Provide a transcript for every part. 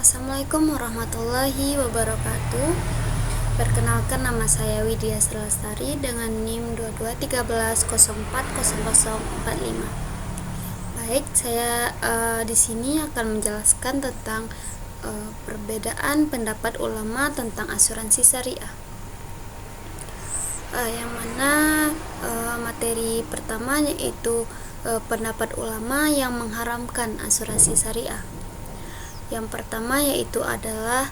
Assalamualaikum warahmatullahi wabarakatuh. Perkenalkan, nama saya Widya Lestari dengan NIM 2213040045. Baik, saya di sini akan menjelaskan tentang perbedaan pendapat ulama tentang asuransi syariah. Yang mana materi pertama yaitu pendapat ulama yang mengharamkan asuransi syariah. Yang pertama yaitu adalah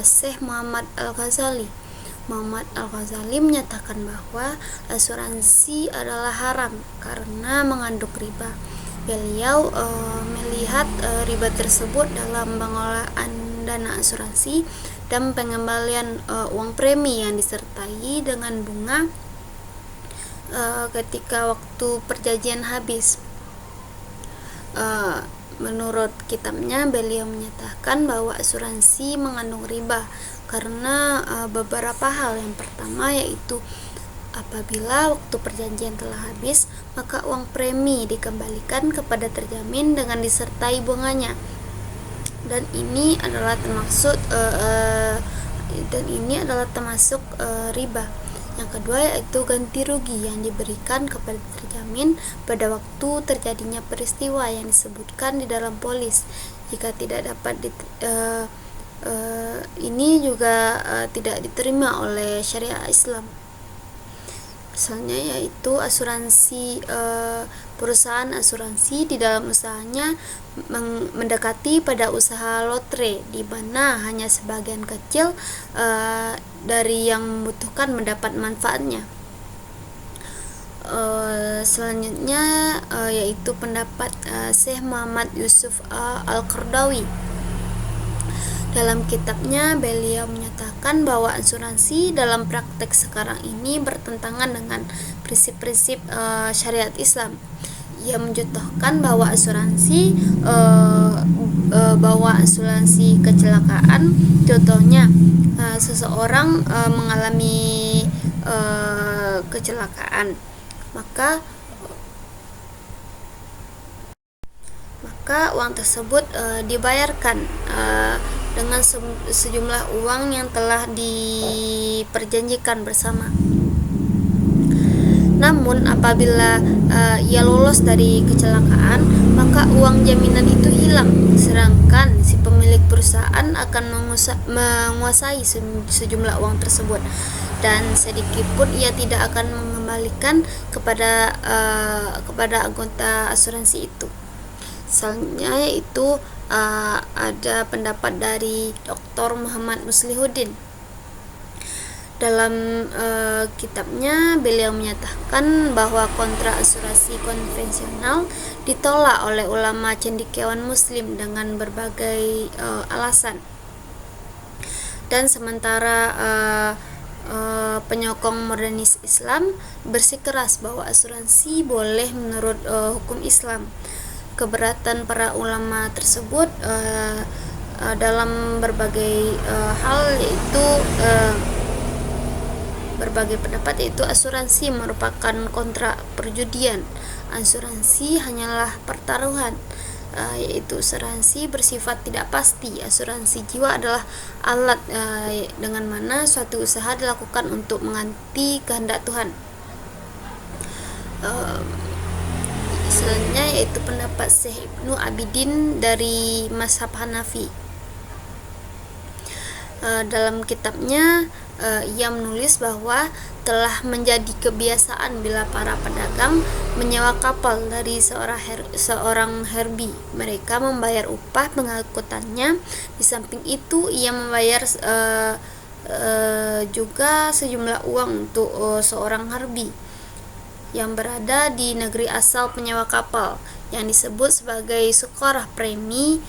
Syekh Muhammad Al-Ghazali. Muhammad Al-Ghazali menyatakan bahwa asuransi adalah haram karena mengandung riba. Beliau melihat riba tersebut dalam pengelolaan dana asuransi dan pengembalian uang premi yang disertai dengan bunga ketika waktu perjanjian habis. Menurut kitabnya, beliau menyatakan bahwa asuransi mengandung riba karena beberapa hal. Yang pertama yaitu apabila waktu perjanjian telah habis, maka uang premi dikembalikan kepada terjamin dengan disertai bunganya, dan ini adalah termasuk riba. Yang kedua yaitu ganti rugi yang diberikan kepada terjamin pada waktu terjadinya peristiwa yang disebutkan di dalam polis. Jika tidak dapat ini juga tidak diterima oleh syariah Islam. Misalnya yaitu asuransi, perusahaan asuransi di dalam usahanya mendekati pada usaha lotre, di mana hanya sebagian kecil dari yang membutuhkan mendapat manfaatnya. Selanjutnya yaitu pendapat Syekh Muhammad Yusuf Al-Qaradawi. Dalam kitabnya, beliau menyatakan bahwa asuransi dalam praktek sekarang ini bertentangan dengan prinsip-prinsip syariat Islam. Ia mencontohkan bahwa asuransi kecelakaan, contohnya seseorang mengalami kecelakaan, maka uang tersebut dibayarkan dengan sejumlah uang yang telah diperjanjikan bersama. Namun apabila ia lolos dari kecelakaan, maka uang jaminan itu hilang, sedangkan si pemilik perusahaan akan menguasai sejumlah uang tersebut, dan sedikit pun ia tidak akan mengembalikan kepada anggota asuransi itu. Selanjutnya yaitu ada pendapat dari Dr. Muhammad Muslihuddin. Dalam kitabnya, beliau menyatakan bahwa kontrak asuransi konvensional ditolak oleh ulama cendekiawan muslim dengan berbagai alasan, dan sementara penyokong modernis Islam bersikeras bahwa asuransi boleh menurut hukum Islam. Keberatan para ulama tersebut dalam berbagai hal, yaitu berbagai pendapat, yaitu asuransi merupakan kontrak perjudian, asuransi hanyalah pertaruhan, yaitu asuransi bersifat tidak pasti, asuransi jiwa adalah alat dengan mana suatu usaha dilakukan untuk mengganti kehendak Tuhan. Selanjutnya yaitu pendapat Syekh Ibnu Abidin dari mazhab Hanafi. Dalam kitabnya ia menulis bahwa telah menjadi kebiasaan bila para pedagang menyewa kapal dari seorang herbi, mereka membayar upah pengangkutannya. Di samping itu ia membayar juga sejumlah uang untuk seorang herbi yang berada di negeri asal penyewa kapal, yang disebut sebagai sukara premi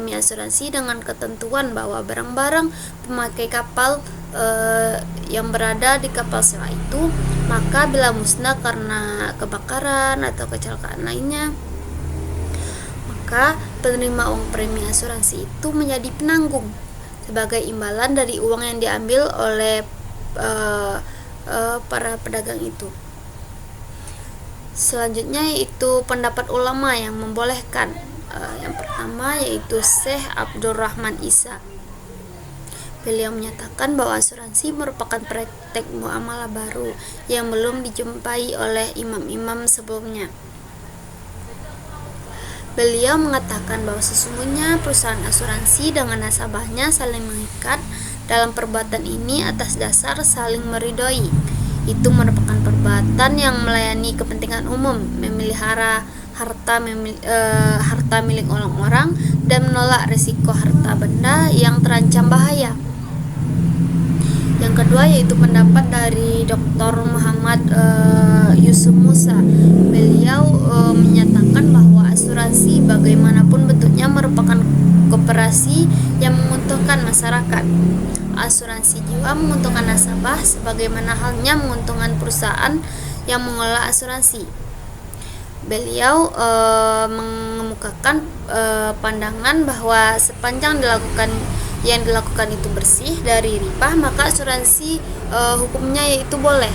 asuransi, dengan ketentuan bahwa barang-barang pemakai kapal yang berada di kapal sewa itu, maka bila musnah karena kebakaran atau kecelakaan lainnya, maka penerima uang premi asuransi itu menjadi penanggung sebagai imbalan dari uang yang diambil oleh para pedagang itu. Selanjutnya yaitu pendapat ulama yang membolehkan Yang pertama yaitu Syekh Abdurrahman Isa. Beliau menyatakan bahwa asuransi merupakan praktek muamalah baru yang belum dijumpai oleh imam-imam sebelumnya. Beliau mengatakan bahwa sesungguhnya perusahaan asuransi dengan nasabahnya saling mengikat dalam perbuatan ini atas dasar saling meridhoi. Itu merupakan perbuatan yang melayani kepentingan umum, memelihara harta milik orang-orang dan menolak risiko harta benda yang terancam bahaya. Yang kedua yaitu pendapat dari Dr. Muhammad Yusuf Musa. Beliau menyatakan bahwa asuransi bagaimanapun bentuknya merupakan koperasi yang menguntungkan masyarakat. Asuransi jiwa menguntungkan nasabah sebagaimana halnya menguntungkan perusahaan yang mengelola asuransi. Beliau mengemukakan pandangan bahwa sepanjang yang dilakukan itu bersih dari riba, maka asuransi hukumnya yaitu boleh.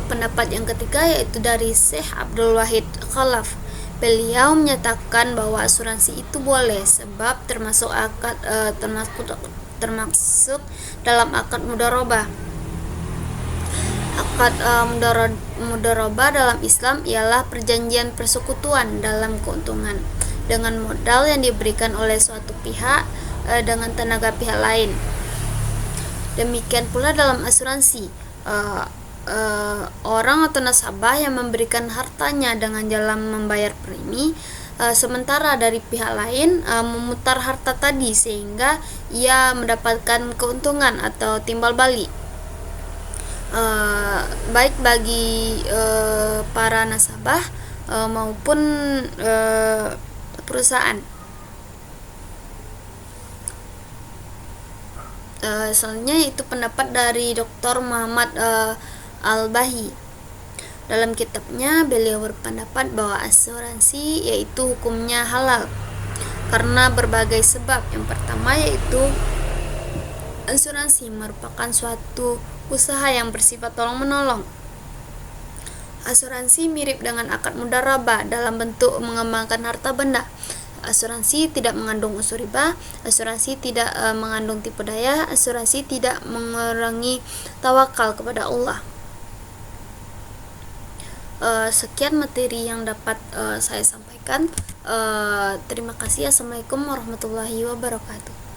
Pendapat yang ketiga yaitu dari Syekh Abdul Wahid Khalaf. Beliau menyatakan bahwa asuransi itu boleh sebab termasuk dalam akad mudharabah. Akad mudharabah dalam Islam ialah perjanjian persekutuan dalam keuntungan dengan modal yang diberikan oleh suatu pihak dengan tenaga pihak lain. Demikian pula dalam asuransi, orang atau nasabah yang memberikan hartanya dengan jalan membayar premi, sementara dari pihak lain memutar harta tadi sehingga ia mendapatkan keuntungan atau timbal balik, baik bagi para nasabah maupun perusahaan. Selanjutnya itu pendapat dari Dr. Muhammad Al-Bahi. Dalam kitabnya beliau berpendapat bahwa asuransi yaitu hukumnya halal karena berbagai sebab. Yang pertama yaitu asuransi merupakan suatu usaha yang bersifat tolong-menolong. Asuransi mirip dengan akad mudharabah dalam bentuk mengembangkan harta benda. Asuransi tidak mengandung unsur riba, asuransi tidak mengandung tipu daya, asuransi tidak mengurangi tawakal kepada Allah. Sekian materi yang dapat saya sampaikan. Terima kasih. Assalamualaikum warahmatullahi wabarakatuh.